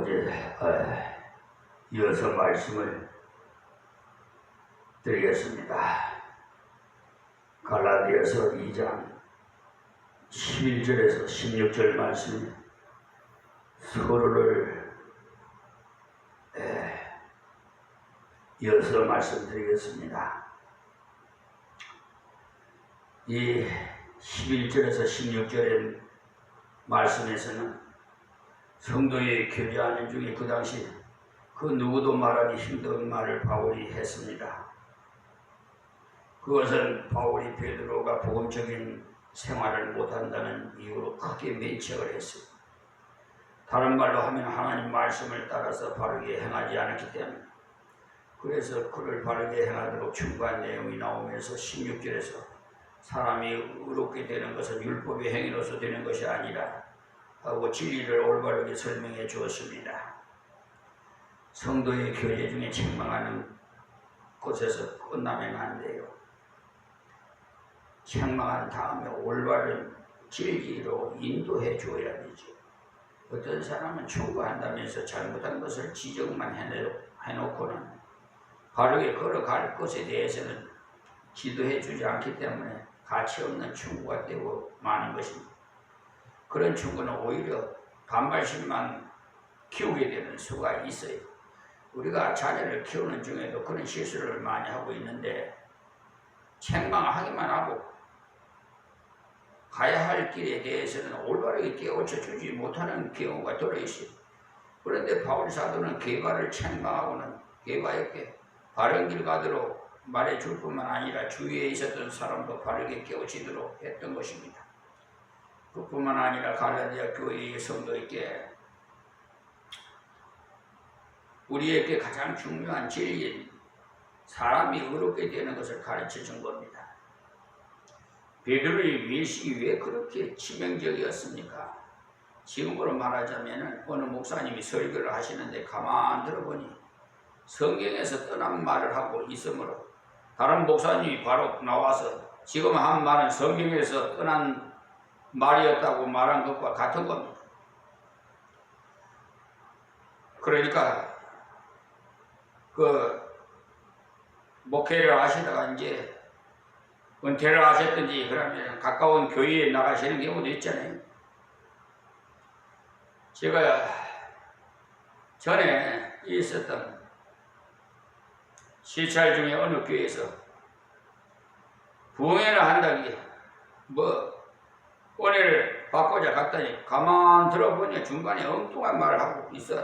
어제 이어서 말씀을 드리겠습니다. 갈라디아서 2장 11절에서 16절 말씀 서로를 이어서 말씀드리겠습니다. 이 11절에서 16절의 말씀에서는 성도의 교제하는 중에 그 당시 그 누구도 말하기 힘든 말을 바울이 했습니다. 그것은 바울이 베드로가 복음적인 생활을 못한다는 이유로 크게 면책을 했습니다. 다른 말로 하면 하나님 말씀을 따라서 바르게 행하지 않았기 때문에, 그래서 그를 바르게 행하도록 충고한 내용이 나오면서 16절에서 사람이 의롭게 되는 것은 율법의 행위로서 되는 것이 아니라 하고 진리를 올바르게 설명해 주었습니다. 성도의 교제 중에 책망하는 곳에서 끝나면 안 돼요. 책망한 다음에 올바른 진리로 인도해 줘야 되죠. 어떤 사람은 충고한다면서 잘못한 것을 지적만 해놓고는 바르게 걸어갈 것에 대해서는 지도해 주지 않기 때문에 가치 없는 충고가 되고 마는 것입니다. 그런 충고는 오히려 반발심만 키우게 되는 수가 있어요. 우리가 자녀를 키우는 중에도 그런 실수를 많이 하고 있는데, 책망하기만 하고 가야 할 길에 대해서는 올바르게 깨우쳐 주지 못하는 경우가 들어있어요. 그런데 바울 사도는 게바를 책망하고는 게바에게 바른 길 가도록 말해줄 뿐만 아니라 주위에 있었던 사람도 바르게 깨우치도록 했던 것입니다. 그뿐만 아니라 갈라디아 교회의 성도에게 우리에게 가장 중요한 진리인 사람이 의롭게 되는 것을 가르쳐 준 겁니다. 베드로의 밀식이 왜 그렇게 치명적이었습니까? 지금으로 말하자면 어느 목사님이 설교를 하시는데 가만 들어보니 성경에서 떠난 말을 하고 있으므로 다른 목사님이 바로 나와서 지금 한 말은 성경에서 떠난 말이었다고 말한 것과 같은 겁니다. 그러니까 목회를 하시다가 이제 은퇴를 하셨든지 그러면 가까운 교회에 나가시는 경우도 있잖아요. 제가 전에 있었던 시찰 중에 어느 교회에서 부흥회를 한다기 은혜를 받고자 갔더니 가만 들어보니 중간에 엉뚱한 말을 하고 있어.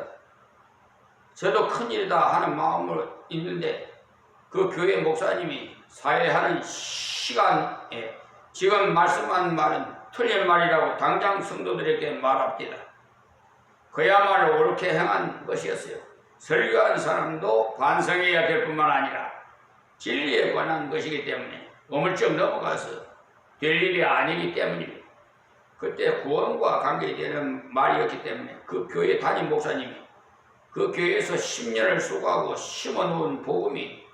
저도 큰일이다 하는 마음으로 있는데 그 교회 목사님이 사회하는 시간에 지금 말씀한 말은 틀린 말이라고 당장 성도들에게 말합니다. 그야말로 옳게 행한 것이었어요. 설교한 사람도 반성해야 될 뿐만 아니라 진리에 관한 것이기 때문에 어물쩍 넘어가서 될 일이 아니기 때문입니다. 그때 구원과 관계되는 말이었기 때문에 그 교회 담임 목사님이 그 교회에서 10년을 수고하고 심어놓은 복음이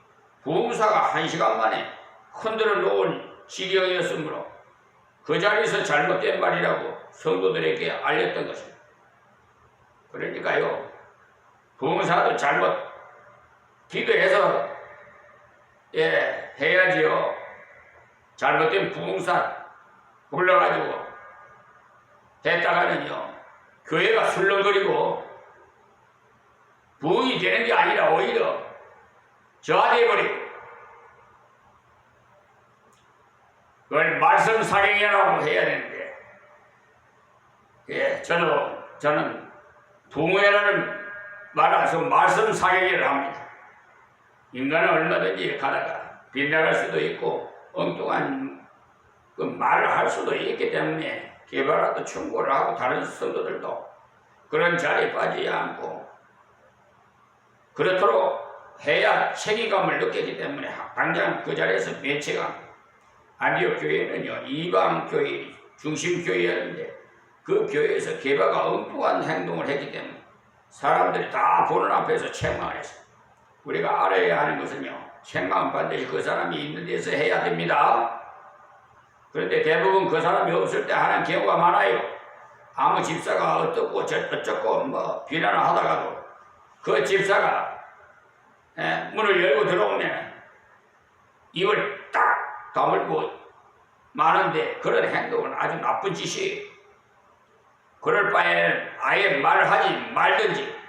부흥사가 1시간 만에 흔들어 놓은 지경이었으므로 그 자리에서 잘못된 말이라고 성도들에게 알렸던 것입니다. 그러니까요, 부흥사도 잘못 기도해서 해야지요. 잘못된 부흥사 불러가지고 했다가는요, 교회가 술렁거리고 부흥이 되는 게 아니라 오히려 저하되어버리고, 그걸 말씀 사경이라고 해야 되는데, 저는 부흥회라는 말 안서 말씀 사경이라고 합니다. 인간은 얼마든지 가다가 빗나갈 수도 있고 엉뚱한 그 말을 할 수도 있기 때문에 개발하고 충고를 하고 다른 성도들도 그런 자리에 빠지지 않고 그렇도록 해야 책임감을 느끼기 때문에 당장 그 자리에서 면책합니다. 안디옥 교회는요, 이방 교회 중심 교회였는데 그 교회에서 게바가 엉뚱한 행동을 했기 때문에 사람들이 다 보는 앞에서 책망을 했어요. 우리가 알아야 하는 것은요, 책망은 반드시 그 사람이 있는 데서 해야 됩니다. 그런데 대부분 그 사람이 없을 때 하는 경우가 많아요. 아무 집사가 어떻고 어쩌고 뭐 비난을 하다가도 그 집사가 문을 열고 들어오면 입을 딱 다물고 마는데 그런 행동은 아주 나쁜 짓이에요. 그럴 바에는 아예 말하지 말든지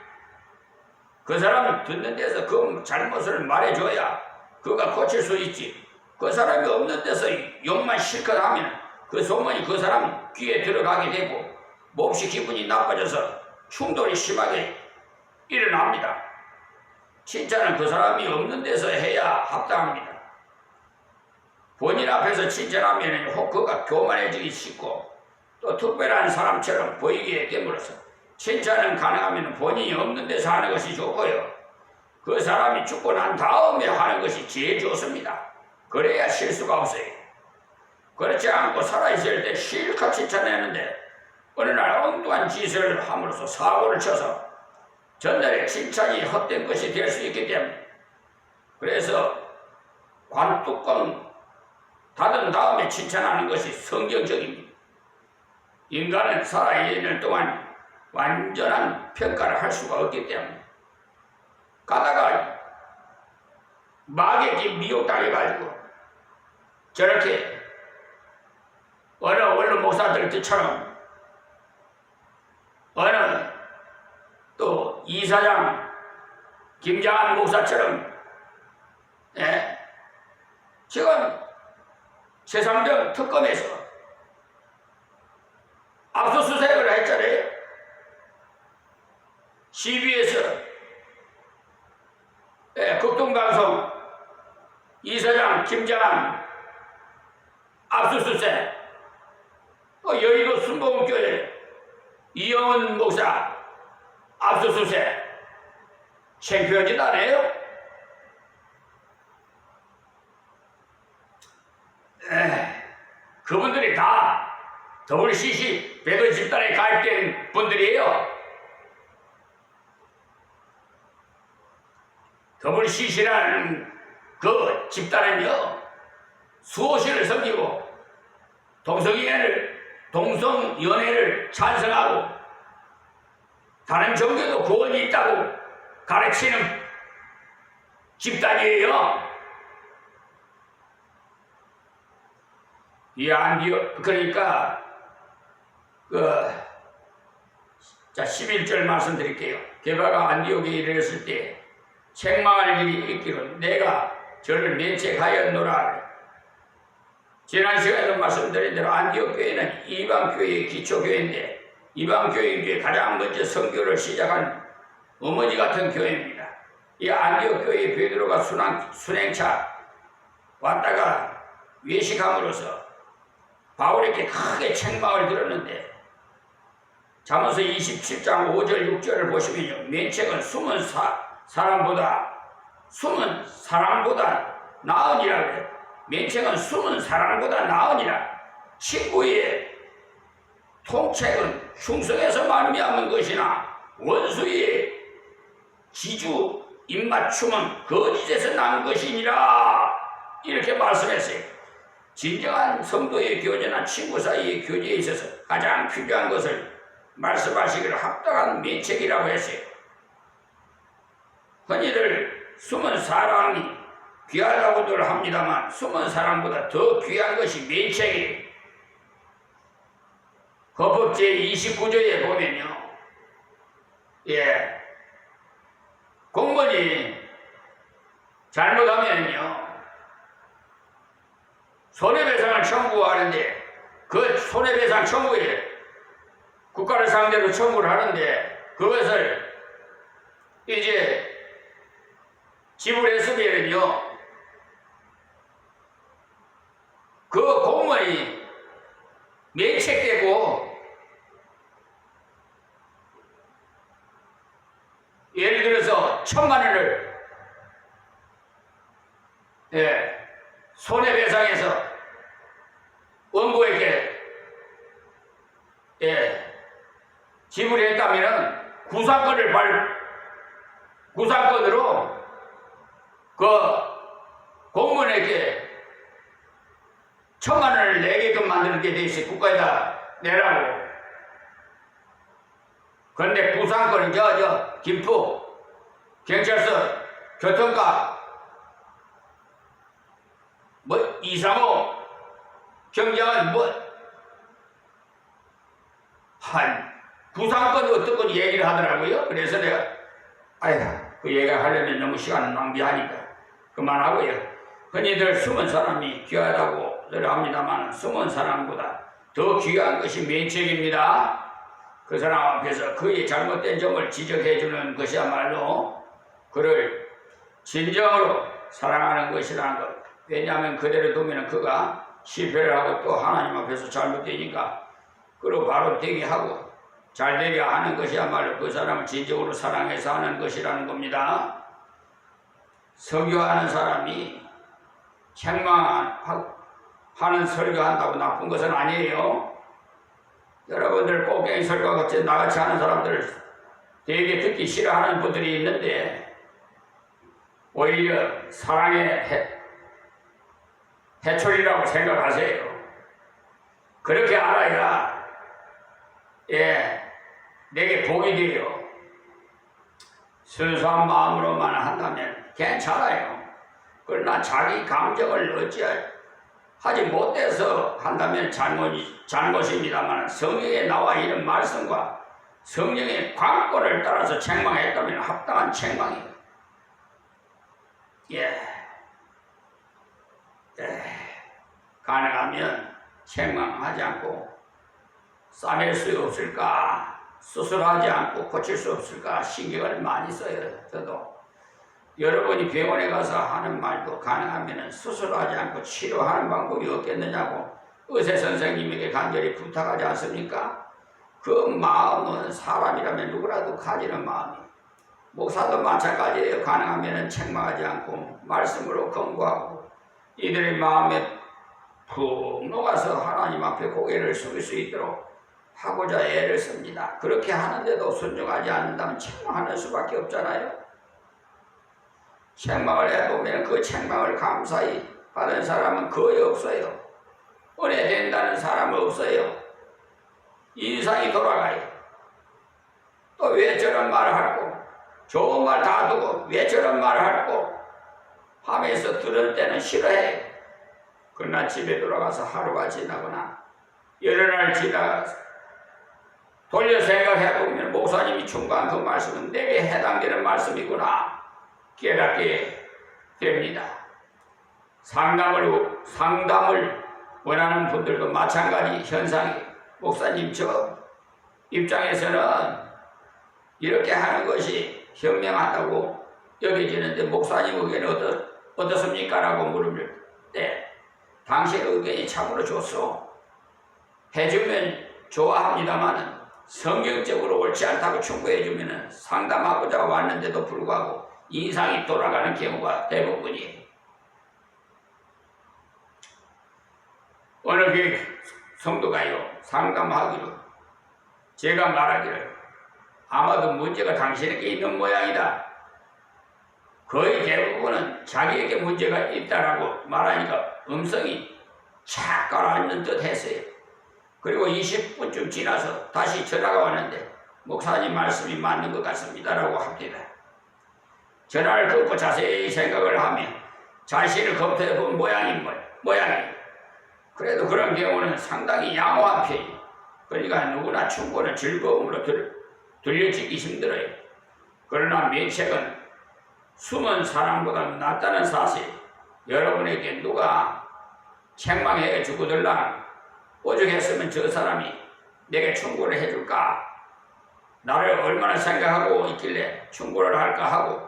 그 사람 듣는 데서 그 잘못을 말해줘야 그가 고칠 수 있지. 그 사람이 없는 데서 욕만 실컷 하면 그 소문이 그 사람 귀에 들어가게 되고 몹시 기분이 나빠져서 충돌이 심하게 일어납니다. 칭찬은 그 사람이 없는 데서 해야 합당합니다. 본인 앞에서 칭찬하면 혹 그가 교만해지기 쉽고 또 특별한 사람처럼 보이게 됨으로써 칭찬은 가능하면 본인이 없는 데서 하는 것이 좋고요. 그 사람이 죽고 난 다음에 하는 것이 제일 좋습니다. 그래야 실수가 없어요. 그렇지 않고 살아있을 때 실컷 칭찬했는데 어느 날 엉뚱한 짓을 함으로써 사고를 쳐서 전날에 칭찬이 헛된 것이 될 수 있기 때문에 그래서 관뚜껑 닫은 다음에 칭찬하는 것이 성경적입니다. 인간은 살아있는 동안 완전한 평가를 할 수가 없기 때문에 가다가 마귀에게 미혹당해가지고 저렇게 어느 원로 목사들처럼 어느 또 이사장 김장한 목사처럼 지금 최상병 특검에서 압수수색을 했잖아요. CBS 극동방송 이사장 김장한 압수수색 여의도 순복음교회 이영은 목사 압수수색 창피하지도 않아요? 그분들이 다 WCC 배도 집단에 가입된 분들이에요. WCC라는 그 집단은요 수호신을 섬기고 동성연애를 찬성하고 다른 종교도 구원이 있다고 가르치는 집단이에요. 이 안디옥 그러니까 11절 말씀드릴게요. 게바가 안디옥에 이르렀을 때 책망할 일이 있기로 내가 저를 면책하였노라. 지난 시간에도 말씀드린 대로 안디옥 교회는 이방교회의 기초교회인데 이방교회 중에 가장 먼저 선교를 시작한 어머니 같은 교회입니다. 이 안디옥 교회의 베드로가 순행차 왔다가 외식함으로써 바울에게 크게 책망을 들었는데 잠언서 27장 5절 6절을 보시면요 면책은 숨은 사랑보다 나으니라 그래요. 면책은 숨은 사랑보다 나으니라. 친구의 통책은 흉성에서 말미암은 것이나 원수의 지주 입맞춤은 거짓에서 난 것이니라. 이렇게 말씀했어요. 진정한 성도의 교제나 친구 사이의 교제에 있어서 가장 필요한 것을 말씀하시기를 합당한 면책이라고 했어요. 흔히들 숨은 사랑이 귀하다고들 합니다만 숨은 사랑보다 더 귀한 것이 면책이에요. 헌법 제29조에 보면요, 공무원이 잘못하면요 손해배상을 청구하는데 그 손해배상 청구에 국가를 상대로 청구를 하는데 그것을 이제 지불했으면요 그 공무원이 면책되고 예를 들어서 1,000만 원을 손해배상해서 원고에게 지불했다면 구상권으로 그 공무원에게 1,000만 원을 내게끔 만드는 게 돼 있어요. 국가에다 내라고. 근데 부산권은 김포, 경찰서, 교통과, 뭐, 235, 경장은 부산권 어떤 건 얘기를 하더라고요. 그래서 내가, 그 얘기를 하려면 너무 시간을 낭비하니까 그만하고요. 흔히들 숨은 사람이 귀하다고 늘 합니다만 숨은 사람보다 더 귀한 것이 면책입니다. 그 사람 앞에서 그의 잘못된 점을 지적해주는 것이야말로 그를 진정으로 사랑하는 것이라는 것. 왜냐하면 그대로 두면 그가 실패를 하고 또 하나님 앞에서 잘못되니까 그로 바로 되게 하고 잘되게 하는 것이야말로 그 사람을 진정으로 사랑해서 하는 것이라는 겁니다. 설교하는 사람이 책망하는 설교한다고 나쁜 것은 아니에요. 여러분들 꼭갱이 설교와 같이 나같이 하는 사람들 되게 듣기 싫어하는 분들이 있는데 오히려 사랑의 해초리라고 생각하세요. 그렇게 알아야 내게 복이 돼요. 순수한 마음으로만 한다면 괜찮아요. 그러나 자기 감정을 하지 못해서 한다면 잘못입니다만 성경에 나와 있는 말씀과 성령의 광고를 따라서 책망했다면 합당한 책망이에요. 가능하면 책망하지 않고 싸낼 수 없을까? 수술하지 않고 고칠 수 없을까? 신경을 많이 써요. 저도 여러분이 병원에 가서 하는 말도 가능하면 수술하지 않고 치료하는 방법이 없겠느냐고 의사 선생님에게 간절히 부탁하지 않습니까? 그 마음은 사람이라면 누구라도 가지는 마음이. 목사도 마찬가지예요. 가능하면 책망하지 않고 말씀으로 권고하고 이들의 마음에 푹 녹아서 하나님 앞에 고개를 숙일 수 있도록 하고자 애를 씁니다. 그렇게 하는데도 순종하지 않는다면 책망하는 수밖에 없잖아요. 책망을 해보면 그 책망을 감사히 받은 사람은 거의 없어요. 은혜 된다는 사람은 없어요. 인상이 돌아가요. 또 왜 저런 말을 하고 좋은 말 다 두고 왜 저런 말을 하고 하면서 들을 때는 싫어해. 그러나 집에 돌아가서 하루가 지나거나 여러 날 지나가서 돌려 생각해보면 목사님이 충고한 그 말씀은 내게 해당되는 말씀이구나 깨닫게 됩니다. 상담을 원하는 분들도 마찬가지 현상이 목사님 저 입장에서는 이렇게 하는 것이 현명하다고 여겨지는데 목사님 의견은 어떻습니까? 라고 물을 때 당신의 의견이 참으로 좋소. 해주면 좋아합니다만 성경적으로 옳지 않다고 충고해주면 상담하고자 왔는데도 불구하고 인상이 돌아가는 경우가 대부분이에요. 어느 교회 성도가요 상담하기로 제가 말하기를 아마도 문제가 당신에게 있는 모양이다. 거의 대부분은 자기에게 문제가 있다라고 말하니까 음성이 착 가라앉는 듯 했어요. 그리고 20분쯤 지나서 다시 전화가 왔는데 목사님 말씀이 맞는 것 같습니다 라고 합니다. 전화를 끊고 자세히 생각을 하며 자신을 검토해 본 모양이 그래도 그런 경우는 상당히 양호한 편이에요. 그러니까 누구나 충고는 즐거움으로 들려지기 힘들어요. 그러나 면책은 숨은 사람보다 낫다는 사실, 여러분에게 누가 책망해 주고들라 오죽했으면 저 사람이 내게 충고를 해줄까? 나를 얼마나 생각하고 있길래 충고를 할까 하고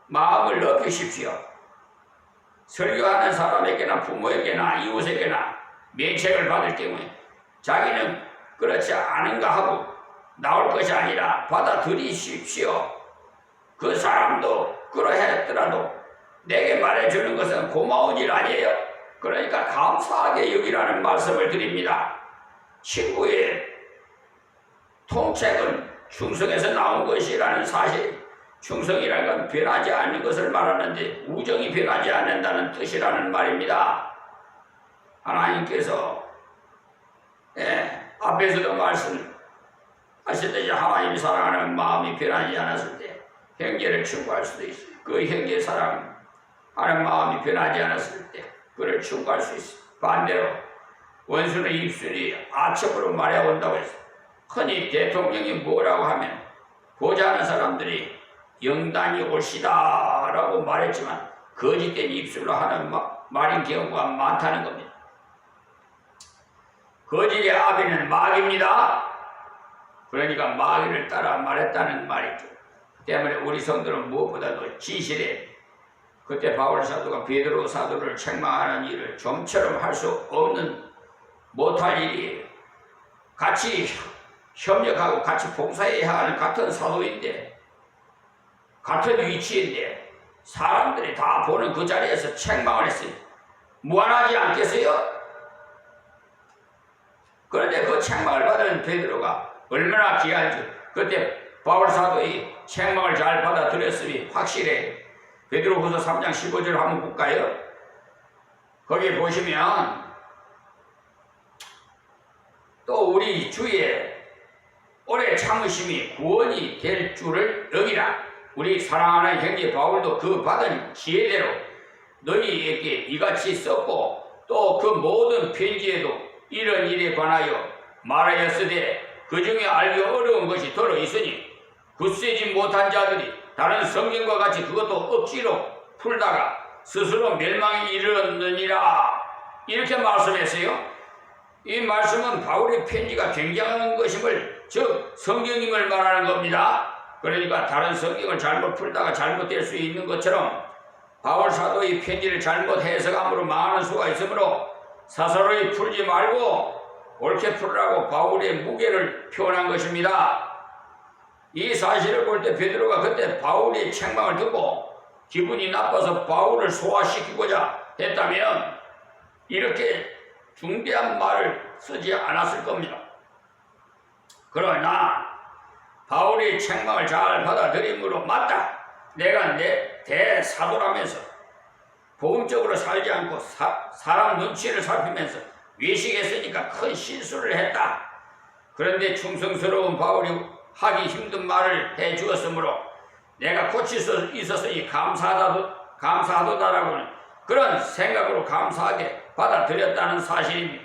마음을 넓히십시오. 설교하는 사람에게나 부모에게나 이웃에게나 면책을 받을 경우에 자기는 그렇지 않은가 하고 나올 것이 아니라 받아들이십시오. 그 사람도 그러했더라도 내게 말해주는 것은 고마운 일 아니에요. 그러니까 감사하게 여기라는 말씀을 드립니다. 친구의 통책은 충성에서 나온 것이라는 사실, 충성이라는 건 변하지 않는 것을 말하는데 우정이 변하지 않는다는 뜻이라는 말입니다. 하나님께서 앞에서도 하시듯이 하나님이 사랑하는 마음이 변하지 않았을 때 형제를 충고할 수도 있어요. 그 형제 사랑하는 마음이 변하지 않았을 때 그를 충고할 수 있어요. 반대로 원수는 입술이 아첨으로 말해온다고 했어요. 흔히 대통령이 뭐라고 하면 보좌하는 사람들이 영단이 옳시다 라고 말했지만 거짓된 입술로 하는 말인 경우가 많다는 겁니다. 거짓의 아비는 마귀입니다. 그러니까 마귀를 따라 말했다는 말이죠. 그 때문에 우리 성도는 무엇보다도 진실에 그때 바울 사도가 베드로 사도를 책망하는 일을 좀처럼 할 수 없는 못할 일이에요. 같이 협력하고 같이 봉사해야 하는 같은 사도인데 같은 위치인데 사람들이 다 보는 그 자리에서 책망을 했어요. 무한하지 않겠어요? 그런데 그 책망을 받은 베드로가 얼마나 귀한지 그때 바울 사도의 책망을 잘 받아들였음이 확실해. 베드로후서 3장 15절 한번 볼까요? 거기 보시면 또 우리 주의 오래 참으심이 구원이 될 줄을 여기라. 우리 사랑하는 형제 바울도 그 받은 지혜대로 너희에게 이같이 썼고 또 그 모든 편지에도 이런 일에 관하여 말하였으되 그 중에 알기 어려운 것이 더러 있으니 굳세지 못한 자들이 다른 성경과 같이 그것도 억지로 풀다가 스스로 멸망에 이르렀느니라. 이렇게 말씀했어요. 이 말씀은 바울의 편지가 굉장한 것임을 즉 성경임을 말하는 겁니다. 그러니까 다른 성경을 잘못 풀다가 잘못될 수 있는 것처럼 바울 사도의 편지를 잘못 해석함으로 망하는 수가 있으므로 사사로이 풀지 말고 옳게 풀으라고 바울의 무게를 표현한 것입니다. 이 사실을 볼 때 베드로가 그때 바울의 책망을 듣고 기분이 나빠서 바울을 소화시키고자 했다면 이렇게 중대한 말을 쓰지 않았을 겁니다. 그러나 바울의 책망을 잘 받아들임으로 맞다. 내가 내 대사도라면서 보험적으로 살지 않고 사람 눈치를 살피면서 외식했으니까 큰 실수를 했다. 그런데 충성스러운 바울이 하기 힘든 말을 해주었으므로 내가 고칠 수 있었으니 감사하도다라고는 그런 생각으로 감사하게 받아들였다는 사실입니다.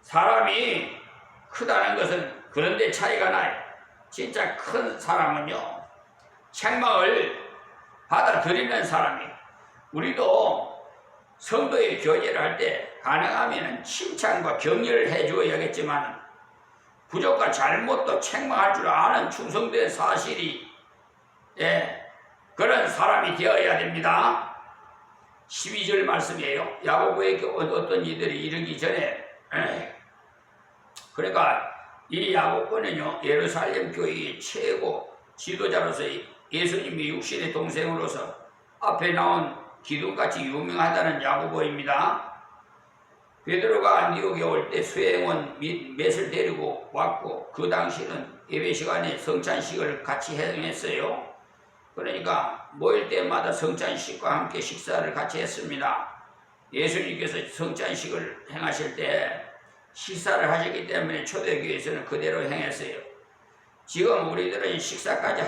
사람이 크다는 것은 그런데 차이가 나요. 진짜 큰 사람은요, 책망을 받아들이는 사람이에요. 우리도 성도의 교제를 할 때 가능하면 칭찬과 격려를 해주어야겠지만 부족과 잘못도 책망할 줄 아는 충성된 사실이 그런 사람이 되어야 됩니다. 12절 말씀이에요. 야고보에게 어떤 이들이 이르기 전에 그러니까 이 야고보는요 예루살렘 교회의 최고 지도자로서 예수님의 육신의 동생으로서 앞에 나온 기둥같이 유명하다는 야고보입니다. 베드로가 안디옥에 올 때 수행원 및 맷을 데리고 왔고 그 당시는 예배 시간에 성찬식을 같이 행했어요. 그러니까 모일 때마다 성찬식과 함께 식사를 같이 했습니다. 예수님께서 성찬식을 행하실 때 식사를 하셨기 때문에 초대교회에서는 그대로 행했어요. 지금 우리들은 식사까지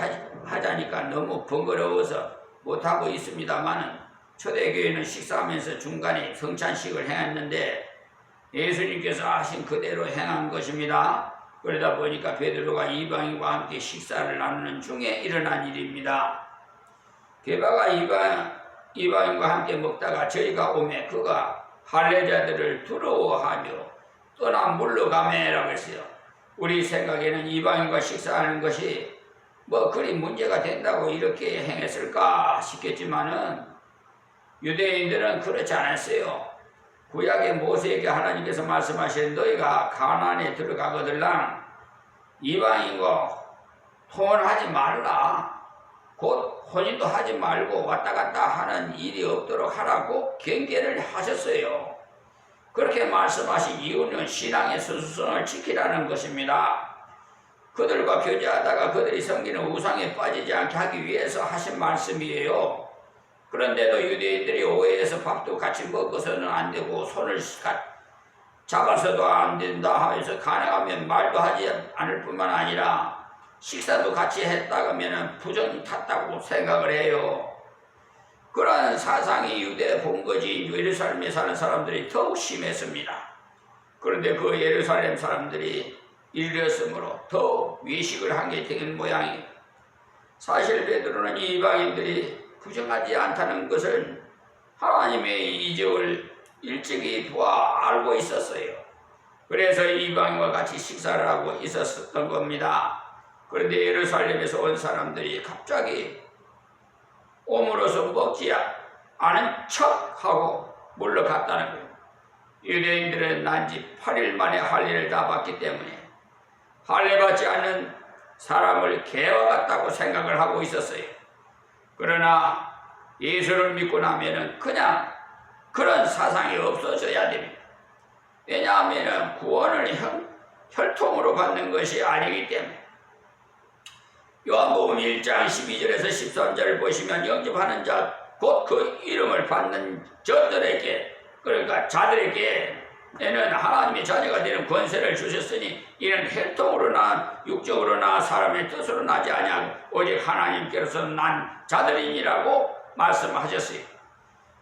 하자니까 너무 번거로워서 못하고 있습니다만 초대교회는 식사하면서 중간에 성찬식을 행했는데 예수님께서 하신 그대로 행한 것입니다. 그러다 보니까 베드로가 이방인과 함께 식사를 나누는 중에 일어난 일입니다. 게바가 이방인과 함께 먹다가 저희가 오매 그가 할례자들을 두려워하며 떠나 물러가매라고 했어요. 우리 생각에는 이방인과 식사하는 것이 뭐 그리 문제가 된다고 이렇게 행했을까 싶겠지만은 유대인들은 그렇지 않았어요. 구약의 모세에게 하나님께서 말씀하신 너희가 가나안에 들어가거들랑 이방인과 통혼하지 말라. 곧 혼인도 하지 말고 왔다 갔다 하는 일이 없도록 하라고 경계를 하셨어요. 그렇게 말씀하신 이유는 신앙의 순수성을 지키라는 것입니다. 그들과 교제하다가 그들이 섬기는 우상에 빠지지 않게 하기 위해서 하신 말씀이에요. 그런데도 유대인들이 오해해서 밥도 같이 먹어서는 안 되고 손을 잡아서도 안 된다 하면서 가능하면 말도 하지 않을 뿐만 아니라 식사도 같이 했다 하면 부정이 탔다고 생각을 해요. 그러한 사상이 유대 본거지인 예루살렘에 사는 사람들이 더욱 심했습니다. 그런데 그 예루살렘 사람들이 일렸으므로 더 외식을 한 게 된 모양이에요. 사실 베드로는 이방인들이 부정하지 않다는 것을 하나님의 이적을 일찍이 보아 알고 있었어요. 그래서 이방인과 같이 식사를 하고 있었던 겁니다. 그런데 예루살렘에서 온 사람들이 갑자기 오므로서 먹지 않은 척하고 물러갔다는 거예요. 유대인들은 난지 8일 만에 할례를 다 받기 때문에 할례 받지 않는 사람을 개와 같다고 생각을 하고 있었어요. 그러나 예수를 믿고 나면은 그냥 그런 사상이 없어져야 됩니다. 왜냐하면 구원을 혈통으로 받는 것이 아니기 때문에. 요한복음 1장 12절에서 13절을 보시면 영접하는 자, 곧 그 이름을 받는 저들에게, 그러니까 자들에게는 하나님의 자녀가 되는 권세를 주셨으니 이는 혈통으로나 육적으로나 사람의 뜻으로 나지 아니하고 오직 하나님께로서 난 자들이니라고 말씀하셨어요.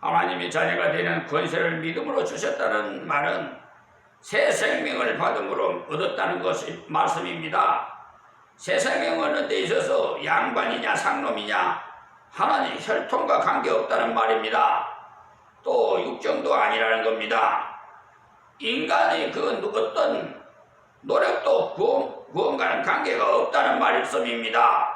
하나님의 자녀가 되는 권세를 믿음으로 주셨다는 말은 새 생명을 받음으로 얻었다는 것이 말씀입니다. 새 생명을 얻는 데 있어서 양반이냐 상놈이냐 하나님 혈통과 관계없다는 말입니다. 또 육정도 아니라는 겁니다. 인간의 그 어떤 노력도 구원과는 관계가 없다는 말씀입니다.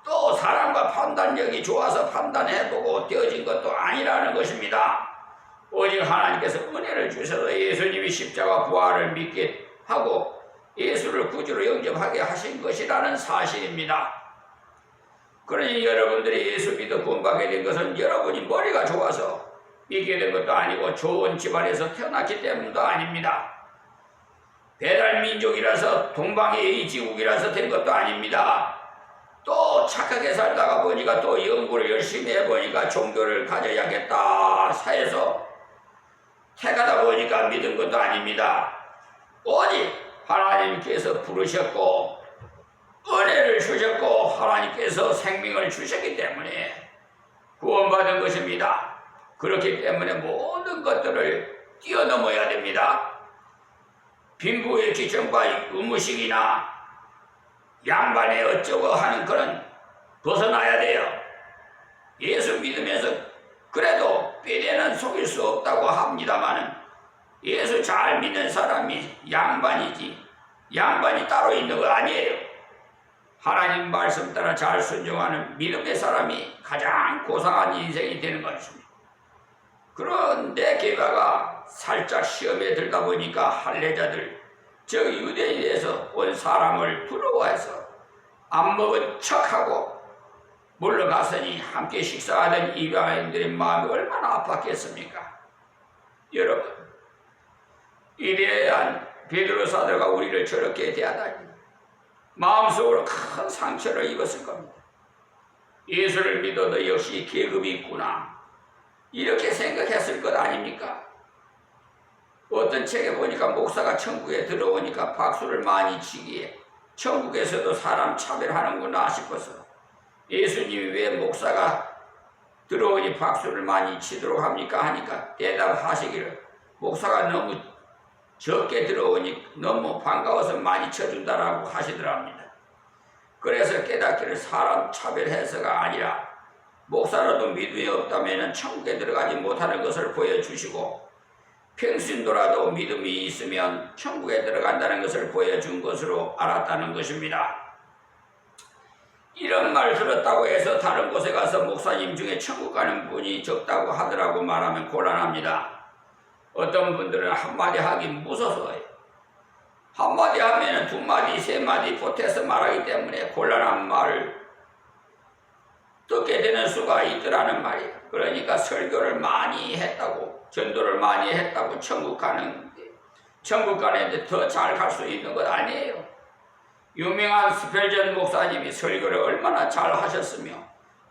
또 사람과 판단력이 좋아서 판단해보고 되어진 것도 아니라는 것입니다. 오직 하나님께서 은혜를 주셔서 예수님이 십자가 부활을 믿게 하고 예수를 구주로 영접하게 하신 것이라는 사실입니다. 그러니 여러분들이 예수 믿어 구원받게 된 것은 여러분이 머리가 좋아서 믿게 된 것도 아니고 좋은 집안에서 태어났기 때문도 아닙니다. 배달민족이라서 동방의 지국이라서 된 것도 아닙니다. 또 착하게 살다가 보니까 또 연구를 열심히 해보니까 종교를 가져야겠다 해서 택하다 보니까 믿은 것도 아닙니다. 오직 하나님께서 부르셨고 은혜를 주셨고 하나님께서 생명을 주셨기 때문에 구원받은 것입니다. 그렇기 때문에 모든 것들을 뛰어넘어야 됩니다. 빈부의 귀천과 의무식이나 양반의 어쩌고 하는 그런 벗어나야 돼요. 예수 믿으면서 그래도 뼈대는 속일 수 없다고 합니다마는 예수 잘 믿는 사람이 양반이지 양반이 따로 있는 거 아니에요. 하나님 말씀 따라 잘 순종하는 믿음의 사람이 가장 고상한 인생이 되는 것입니다. 그런데 게다가 살짝 시험에 들다 보니까 할례자들, 즉 유대인에서 온 사람을 부러워해서 안 먹은 척하고 물러갔으니 함께 식사하던 이방인들의 마음이 얼마나 아팠겠습니까? 여러분, 이래한 베드로 사도가 우리를 저렇게 대하다니 마음속으로 큰 상처를 입었을 겁니다. 예수를 믿어도 역시 계급이 있구나 이렇게 생각했을 것 아닙니까? 어떤 책에 보니까 목사가 천국에 들어오니까 박수를 많이 치기에 천국에서도 사람 차별하는구나 싶어서 예수님이 왜 목사가 들어오니 박수를 많이 치도록 합니까? 하니까 대답하시기를 목사가 너무 적게 들어오니 너무 반가워서 많이 쳐준다라고 하시더랍니다. 그래서 깨닫기를 사람 차별해서가 아니라 목사라도 믿음이 없다면 천국에 들어가지 못하는 것을 보여주시고 평신도라도 믿음이 있으면 천국에 들어간다는 것을 보여준 것으로 알았다는 것입니다. 이런 말 들었다고 해서 다른 곳에 가서 목사님 중에 천국 가는 분이 적다고 하더라고 말하면 곤란합니다. 어떤 분들은 한마디 하기 무서워서 한마디 하면 두마디 세마디 보태서 말하기 때문에 곤란한 말을 듣게 되는 수가 있더라는 말이에요. 그러니까 설교를 많이 했다고 전도를 많이 했다고 천국 가는데 더 잘 갈 수 있는 것 아니에요. 유명한 스펠전 목사님이 설교를 얼마나 잘 하셨으며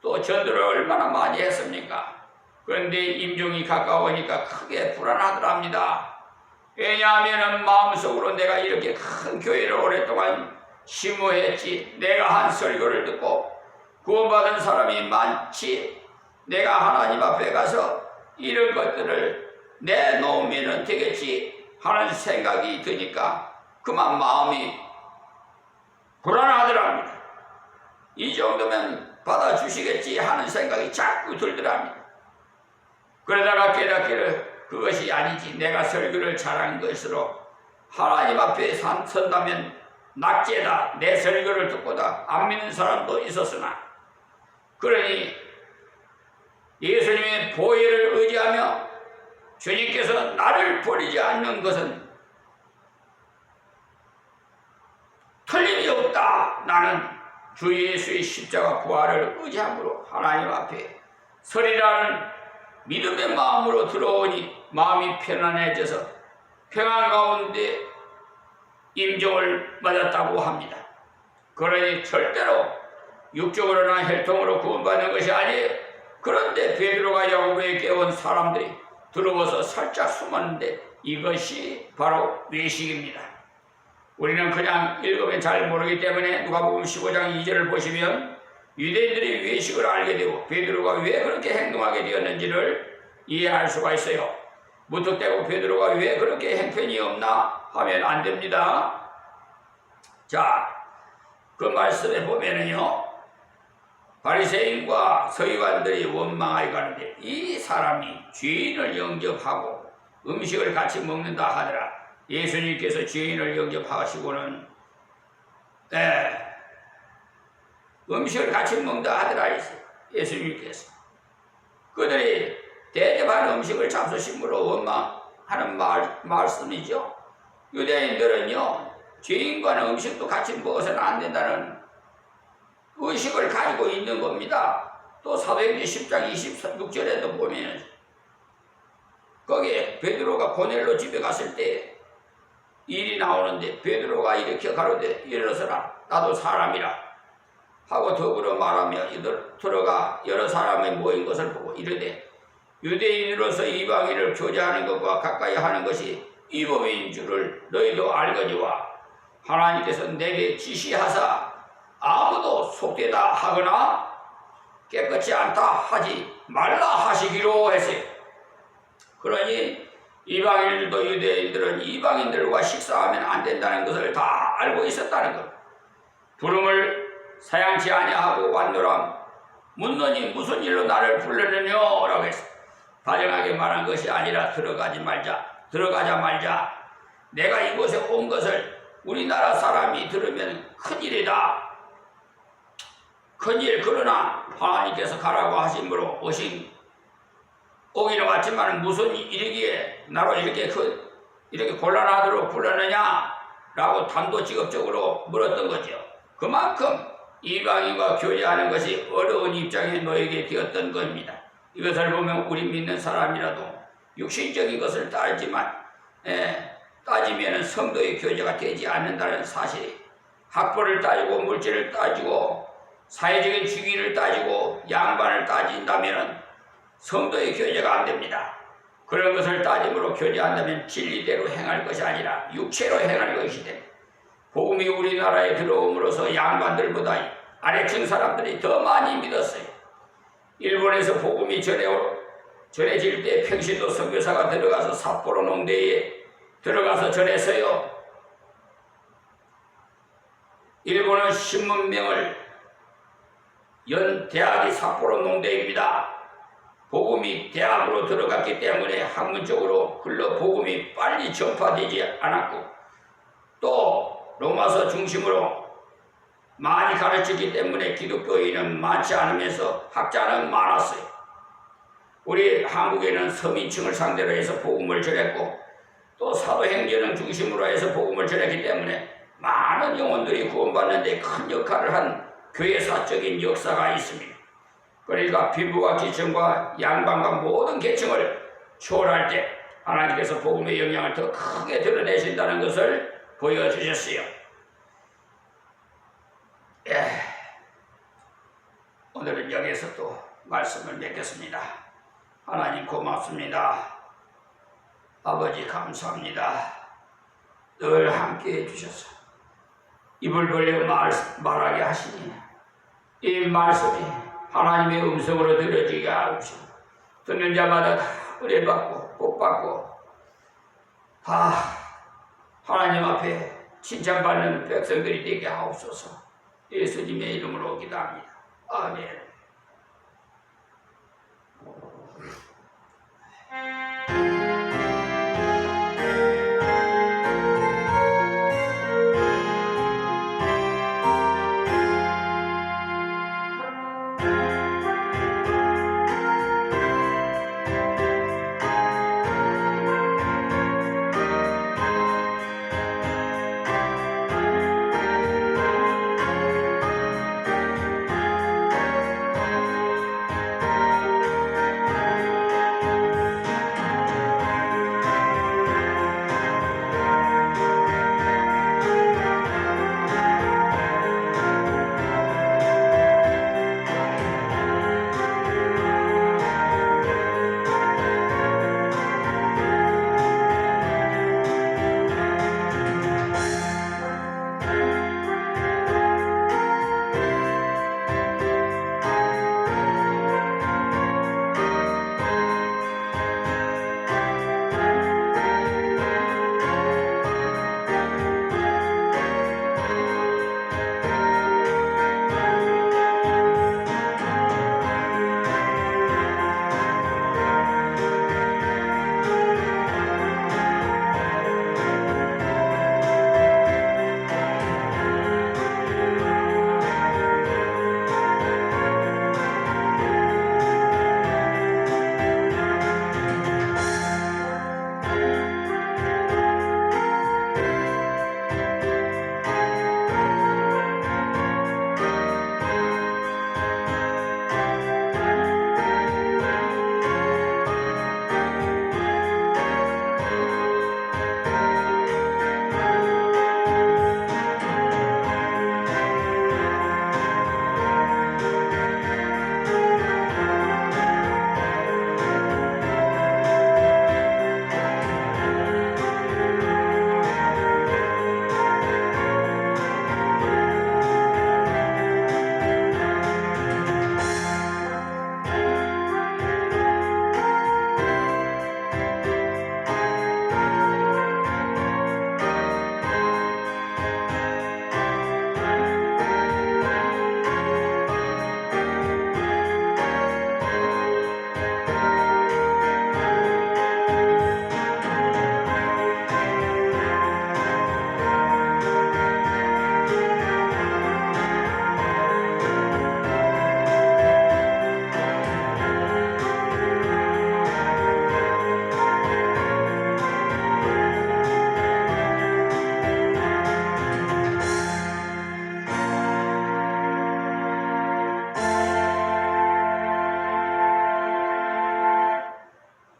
또 전도를 얼마나 많이 했습니까? 그런데 임종이 가까우니까 크게 불안하더랍니다. 왜냐하면 마음속으로 내가 이렇게 큰 교회를 오랫동안 심호했지. 내가 한 설교를 듣고 구원받은 사람이 많지. 내가 하나님 앞에 가서 이런 것들을 내놓으면 되겠지 하는 생각이 드니까 그만 마음이 불안하더랍니다. 이 정도면 받아주시겠지 하는 생각이 자꾸 들더랍니다. 그러다가 깨닫기를 그것이 아니지. 내가 설교를 잘한 것으로 하나님 앞에 선다면 낙제다. 내 설교를 듣고다 안 믿는 사람도 있었으나, 그러니 예수님의 보혈을 의지하며 주님께서 나를 버리지 않는 것은 틀림이 없다. 나는 주 예수의 십자가 부활을 의지함으로 하나님 앞에 서리라는 믿음의 마음으로 들어오니 마음이 편안해져서 평안 가운데 임종을 맞았다고 합니다. 그러니 절대로 육적으로나 혈통으로 구원받는 것이 아니에요. 그런데 베드로가 야고보에 깨운 사람들이 들어와서 살짝 숨었는데 이것이 바로 외식입니다. 우리는 그냥 읽으면 잘 모르기 때문에 누가복음 15장 2절을 보시면 유대인들이 외식을 알게 되고 베드로가 왜 그렇게 행동하게 되었는지를 이해할 수가 있어요. 무턱대고 베드로가 왜 그렇게 행편이 없나 하면 안 됩니다. 자, 그 말씀에 보면은요, 바리새인과 서기관들이 원망하여 가는데 이 사람이 죄인을 영접하고 음식을 같이 먹는다 하더라. 예수님께서 죄인을 영접하시고는 음식을 같이 먹는다 하더라. 예수님께서 그들이 대접한 음식을 잡수심으로 원망하는 말씀이죠. 유대인들은요, 죄인과는 음식도 같이 먹어서는 안 된다는 의식을 가지고 있는 겁니다. 또 사도행전 10장 26절에도 보면 거기에 베드로가 고넬로 집에 갔을 때 일이 나오는데 베드로가 이렇게 가로되 일어서라 나도 사람이라 하고 더불어 말하며 들어가 여러 사람이 모인 것을 보고 이르되 유대인으로서 이방인을 교제하는 것과 가까이 하는 것이 위법인 줄을 너희도 알거니와 하나님께서 내게 지시하사 아무도 속되다 하거나 깨끗이 않다 하지 말라 하시기로 했어요. 그러니 이방인들도 유대인들은 이방인들과 식사하면 안 된다는 것을 다 알고 있었다는 것. 부름을 사양치 아니하고 왔노라. 묻노니 무슨 일로 나를 불렀느냐 라고 했어. 다정하게 말한 것이 아니라 들어가자 말자. 내가 이곳에 온 것을 우리나라 사람이 들으면 큰일이다. 큰일. 그러나 하나님께서 가라고 하심으로 오기는 왔지만 무슨 일이기에 나로 이렇게 곤란하도록 불렀느냐 라고 단도직입적으로 물었던 거죠. 그만큼 이방인과 교제하는 것이 어려운 입장에 놓이게 되었던 겁니다. 이것을 보면 우리 믿는 사람이라도 육신적인 것을 따지면 성도의 교제가 되지 않는다는 사실이, 학벌을 따지고 물질을 따지고 사회적인 직위를 따지고 양반을 따진다면 성도의 교제가 안 됩니다. 그런 것을 따짐으로 교제한다면 진리대로 행할 것이 아니라 육체로 행할 것이 됩니다. 복음이 우리나라에 들어옴으로써 양반들보다 아래층 사람들이 더 많이 믿었어요. 일본에서 복음이 전해질 때 평신도 선교사가 들어가서 삿포로 농대에 들어가서 전했어요. 일본은 10만 명을 연 대학이 삿포로 농대입니다. 복음이 대학으로 들어갔기 때문에 학문적으로 흘러 복음이 빨리 전파되지 않았고 또 로마서 중심으로 많이 가르치기 때문에 기독교인은 많지 않으면서 학자는 많았어요. 우리 한국에는 서민층을 상대로 해서 복음을 전했고 또 사도행전을 중심으로 해서 복음을 전했기 때문에 많은 영혼들이 구원받는 데 큰 역할을 한 교회사적인 역사가 있습니다. 그러니까 빈부와 기층과 양반과 모든 계층을 초월할 때 하나님께서 복음의 영향을 더 크게 드러내신다는 것을 보여주셨어요. 오늘은 여기에서 또 말씀을 맺겠습니다. 하나님 고맙습니다. 아버지 감사합니다. 늘 함께 해주셔서 입을 벌려 말하게 하시니 이 말씀이 하나님의 음성으로 들어지게 하옵시고 듣는 자마다 다 은혜받고 복받고 다 하나님 앞에 칭찬받는 백성들이 되게 하옵소서. 예수님의 이름으로 기도합니다. 아멘.